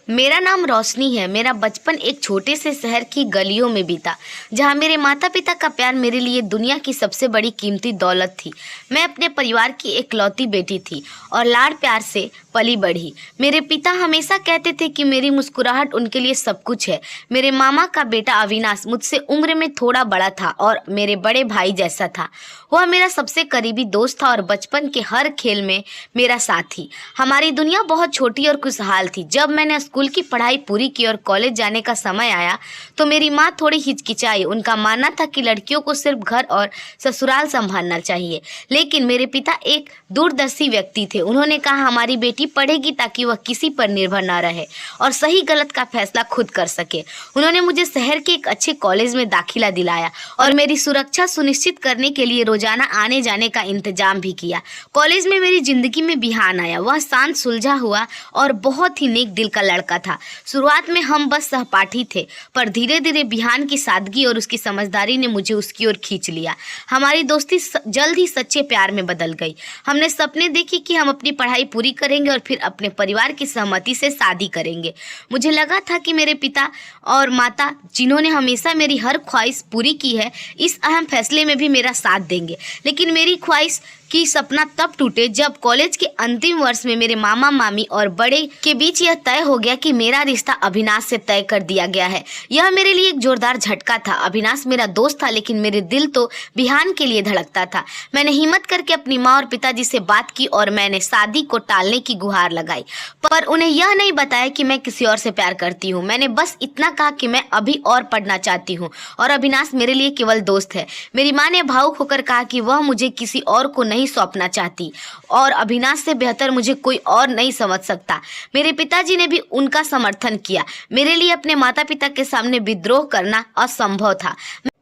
मेरा नाम रोशनी है। मेरा बचपन एक छोटे से शहर की गलियों में बीता, जहाँ मेरे माता पिता का प्यार मेरे लिए दुनिया की सबसे बड़ी कीमती दौलत थी। मैं अपने परिवार की इकलौती बेटी थी और लाड प्यार से पली बढ़ी। मेरे पिता हमेशा कहते थे कि मेरी मुस्कुराहट उनके लिए सब कुछ है। मेरे मामा का बेटा अविनाश मुझसे उम्र में थोड़ा बड़ा था और मेरे बड़े भाई जैसा था। वह मेरा सबसे करीबी दोस्त था और बचपन के हर खेल में मेरा साथी। हमारी दुनिया बहुत छोटी और खुशहाल थी। जब मैंने स्कूल की पढ़ाई पूरी की और कॉलेज जाने का समय आया तो मेरी माँ थोड़ी हिचकिचाई। उनका मानना था कि लड़कियों को सिर्फ घर और ससुराल संभालना चाहिए, लेकिन मेरे पिता एक दूरदर्शी व्यक्ति थे। उन्होंने कहा हमारी बेटी पढ़ेगी ताकि वह किसी पर निर्भर ना रहे और सही गलत का फैसला खुद कर सके। उन्होंने मुझे शहर के एक अच्छे कॉलेज में दाखिला दिलाया और मेरी सुरक्षा सुनिश्चित करने के लिए रोजाना आने जाने का इंतजाम भी किया। कॉलेज में मेरी जिंदगी में बिहान आया। वह शांत, सुलझा हुआ और बहुत ही नेक दिल का लड़का था। शुरुआत में हम बस सहपाठी थे, पर धीरे धीरे बिहान की सादगी और उसकी समझदारी ने मुझे उसकी ओर खींच लिया। हमारी दोस्ती जल्द ही सच्चे प्यार में बदल गई। हमने सपने देखे कि हम अपनी पढ़ाई पूरी करेंगे और फिर अपने परिवार की सहमति से शादी करेंगे। मुझे लगा था कि मेरे पिता और माता, जिन्होंने हमेशा मेरी हर ख्वाहिश पूरी की है, इस अहम फैसले में भी मेरा साथ देंगे। लेकिन मेरी ख्वाहिश की सपना तब टूटे जब कॉलेज के अंतिम वर्ष में मेरे मामा मामी और बड़े के बीच यह तय हो गया कि मेरा रिश्ता अविनाश से तय कर दिया गया है। यह मेरे लिए एक जोरदार झटका था। अविनाश मेरा दोस्त था, लेकिन मेरे दिल तो बिहान के लिए धड़कता था। मैंने हिम्मत करके अपनी माँ और पिताजी से बात की और मैंने शादी को टालने की गुहार लगाई, पर उन्हें यह नहीं बताया कि मैं किसी और से प्यार करती हूँ। मैंने बस इतना कहा कि मैं अभी और पढ़ना चाहती हूँ और अविनाश मेरे लिए केवल दोस्त है। मेरी माँ ने भावुक होकर कहा कि वह मुझे किसी और को नहीं सौंपना चाहती और अविनाश से बेहतर मुझे कोई और नहीं समझ सकता। मेरे पिताजी ने भी उनका समर्थन किया। मेरे लिए अपने माता पिता के सामने विद्रोह करना असंभव था।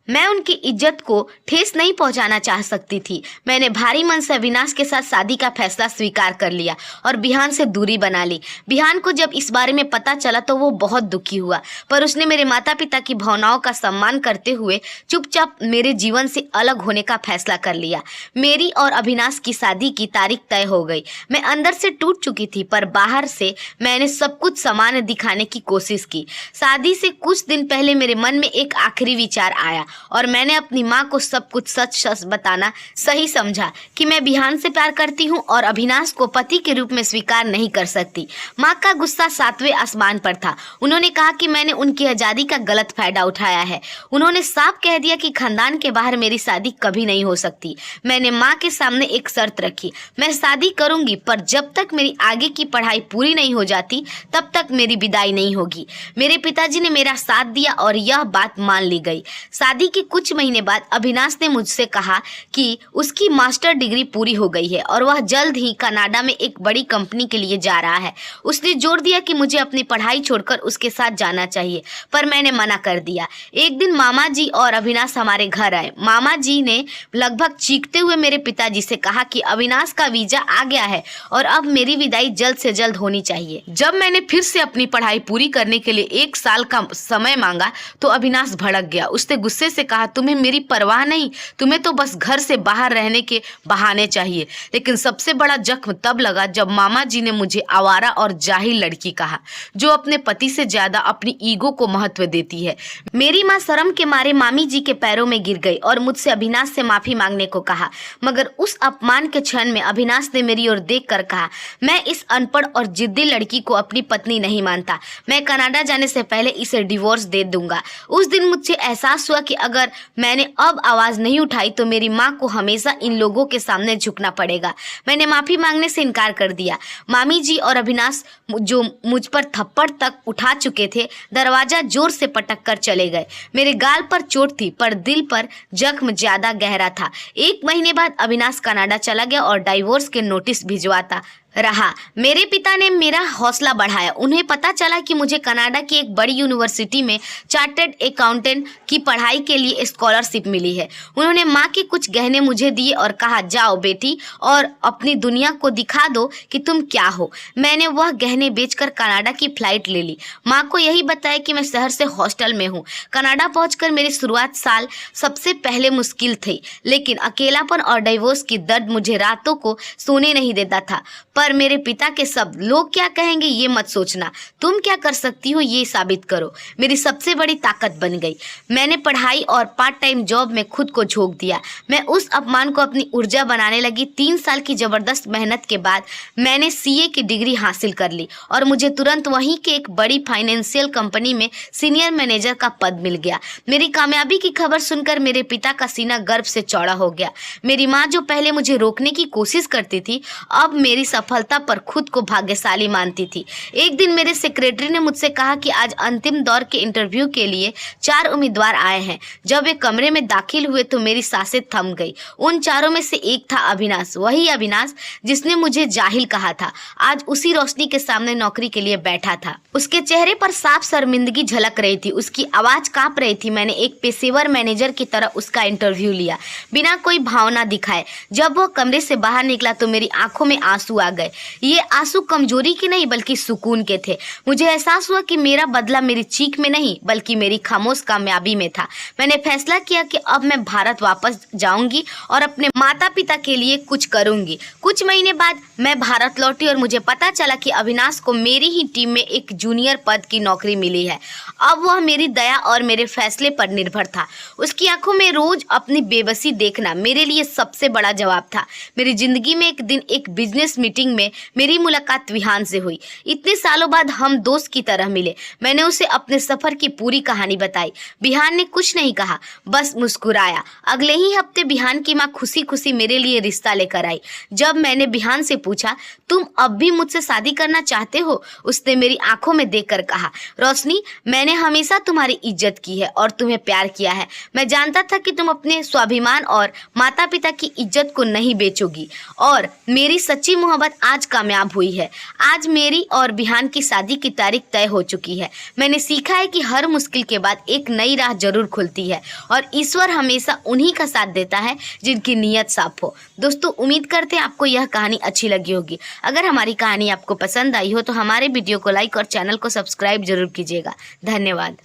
मैं उनकी इज्जत को ठेस नहीं पहुंचाना चाह सकती थी। मैंने भारी मन से अविनाश के साथ शादी का फैसला स्वीकार कर लिया और बिहान से दूरी बना ली। बिहान को जब इस बारे में पता चला तो वो बहुत दुखी हुआ, पर उसने मेरे माता पिता की भावनाओं का सम्मान करते हुए चुपचाप मेरे जीवन से अलग होने का फैसला कर लिया। मेरी और अविनाश की शादी की तारीख तय हो गई। मैं अंदर से टूट चुकी थी, पर बाहर से मैंने सब कुछ सामान्य दिखाने की कोशिश की। शादी से कुछ दिन पहले मेरे मन में एक आखिरी विचार आया और मैंने अपनी माँ को सब कुछ सच सच बताना सही समझा कि मैं बिहान से प्यार करती हूँ और अविनाश को पति के रूप में स्वीकार नहीं कर सकती। माँ का गुस्सा 7वें आसमान पर था। उन्होंने कहा कि मैंने उनकी आज़ादी का गलत फायदा उठाया है। उन्होंने साफ कह दिया कि खानदान के बाहर मेरी शादी कभी नहीं हो सकती। मैंने माँ के सामने एक शर्त रखी, मैं शादी करूंगी, पर जब तक मेरी आगे की पढ़ाई पूरी नहीं हो जाती तब तक मेरी विदाई नहीं होगी। मेरे पिताजी ने मेरा साथ दिया और यह बात मान ली गई। शादी के कुछ महीने बाद अविनाश ने मुझसे कहा कि उसकी मास्टर डिग्री पूरी हो गई है और वह जल्द ही कनाडा में एक बड़ी कंपनी के लिए जा रहा है। उसने जोर दिया कि मुझे अपनी पढ़ाई छोड़कर उसके साथ जाना चाहिए, पर मैंने मना कर दिया। एक दिन मामा जी और अविनाश हमारे घर आए। मामा जी ने लगभग चीखते हुए मेरे पिताजी से कहा कि अविनाश का वीजा आ गया है और अब मेरी विदाई जल्द से जल्द होनी चाहिए। जब मैंने फिर से अपनी पढ़ाई पूरी करने के लिए 1 साल का समय मांगा तो अविनाश भड़क गया। उसने गुस्से से कहा, तुम्हें मेरी परवाह नहीं, तुम्हें तो बस घर से बाहर रहने के बहाने चाहिए। लेकिन सबसे बड़ा जख्म तब लगा जब मामा जी ने मुझे आवारा और जाहिल लड़की कहा, जो अपने पति से ज्यादा अपनी ईगो को महत्व देती है। मेरी माँ शर्म के मारे मामी जी के पैरों में गिर गई और मुझसे अविनाश से माफी मांगने को कहा, मगर उस अपमान के क्षण में अविनाश ने मेरी ओर देख कर कहा, मैं इस अनपढ़ और जिद्दी लड़की को अपनी पत्नी नहीं मानता। मैं कनाडा जाने से पहले इसे डिवोर्स दे दूंगा। उस दिन मुझे एहसास हुआ कि अगर मैंने अब आवाज नहीं उठाई तो मेरी माँ को हमेशा इन लोगों के सामने झुकना पड़ेगा। मैंने माफी मांगने से इनकार कर दिया। मामी जी और अविनाश, जो मुझ पर थप्पड़ तक उठा चुके थे, दरवाजा जोर से पटक कर चले गए। मेरे गाल पर चोट थी, पर दिल पर जख्म ज्यादा गहरा था। 1 महीने बाद अविनाश कनाडा चला गया और डाइवोर्स के नोटिस भिजवाता रहा। मेरे पिता ने मेरा हौसला बढ़ाया। उन्हें पता चला कि मुझे कनाडा की एक बड़ी यूनिवर्सिटी में चार्टर्ड अकाउंटेंट की पढ़ाई के लिए स्कॉलरशिप मिली है। उन्होंने माँ के कुछ गहने मुझे दिए और कहा, जाओ बेटी और अपनी दुनिया को दिखा दो कि तुम क्या हो। मैंने वह गहने बेचकर कनाडा की फ्लाइट ले ली। माँ को यही बताया कि मैं शहर से हॉस्टल में हूँ। कनाडा पहुंचकर मेरी शुरुआत साल सबसे पहले मुश्किल थी, लेकिन अकेलापन और डिवोर्स की दर्द मुझे रातों को सोने नहीं देता था। पर पर मेरे पिता के शब्द, लोग क्या कहेंगे ये मत सोचना, तुम क्या कर सकती हो ये साबित करो, मेरी सबसे बड़ी ताकत बन गई। मैंने पढ़ाई और पार्ट टाइम जॉब में खुद को झोंक दिया। मैं उस अपमान को अपनी ऊर्जा बनाने लगी। 3 साल की जबरदस्त मेहनत के बाद मैंने सीए की डिग्री हासिल कर ली और मुझे तुरंत वहीं के एक बड़ी फाइनेंशियल कंपनी में सीनियर मैनेजर का पद मिल गया। मेरी कामयाबी की खबर सुनकर मेरे पिता का सीना गर्व से चौड़ा हो गया। मेरी माँ जो पहले मुझे रोकने की कोशिश करती थी, अब मेरी सफलता पर खुद को भाग्यशाली मानती थी। एक दिन मेरे सेक्रेटरी ने मुझसे कहा कि आज अंतिम दौर के इंटरव्यू के लिए 4 उम्मीदवार आए हैं। जब वे कमरे में दाखिल हुए तो मेरी सांसें थम गई। उन चारों में से एक था अविनाश, वही अविनाश जिसने मुझे जाहिल कहा था। आज उसी रोशनी के सामने नौकरी के लिए बैठा था। उसके चेहरे पर साफ शर्मिंदगी झलक रही थी, उसकी आवाज कांप रही थी। मैंने एक पेशेवर मैनेजर की तरह उसका इंटरव्यू लिया, बिना कोई भावना दिखाए। जब वो कमरे से बाहर निकला तो मेरी आंखों में आंसू आ गए। ये आंसू कमजोरी के नहीं बल्कि सुकून के थे। मुझे एहसास हुआ कि मेरा बदला मेरी चीख में नहीं बल्कि मेरी खामोश कामयाबी में था। मैंने फैसला किया कि अब मैं भारत वापस जाऊंगी और अपने माता पिता के लिए कुछ करूंगी। कुछ महीने बाद मैं भारत लौटी और मुझे पता चला कि अविनाश को मेरी ही टीम में एक जूनियर पद की नौकरी मिली है। अब वह मेरी दया और मेरे फैसले पर निर्भर था। उसकी आंखों में रोज अपनी बेबसी देखना मेरे लिए सबसे बड़ा जवाब था। मेरी जिंदगी में एक दिन एक बिजनेस मीटिंग में मेरी मुलाकात विहान से हुई। इतने सालों बाद हम दोस्त की तरह मिले। मैंने उसे अपने सफर की पूरी कहानी बताई। विहान ने कुछ नहीं कहा, बस मुस्कुराया। अगले ही हफ्ते विहान की माँ खुशी खुशी मेरे लिए रिश्ता लेकर आई। जब मैंने विहान से पूछा, तुम अब भी मुझसे शादी करना चाहते हो, उसने मेरी आंखों में देखकर कहा, रोशनी, मैंने हमेशा तुम्हारी इज्जत की है और तुम्हें प्यार किया है। मैं जानता था कि तुम अपने स्वाभिमान और माता पिता की इज्जत को नहीं बेचोगी और मेरी सच्ची मोहब्बत आज कामयाब हुई है। आज मेरी और विहान की शादी की तारीख तय हो चुकी है। मैंने सीखा है कि हर मुश्किल के बाद एक नई राह जरूर खुलती है और ईश्वर हमेशा उन्हीं का साथ देता है जिनकी नीयत साफ हो। दोस्तों, उम्मीद करते हैं आपको यह कहानी अच्छी लगी होगी। अगर हमारी कहानी आपको पसंद आई हो तो हमारे वीडियो को लाइक और चैनल को सब्सक्राइब जरूर कीजिएगा। धन्यवाद।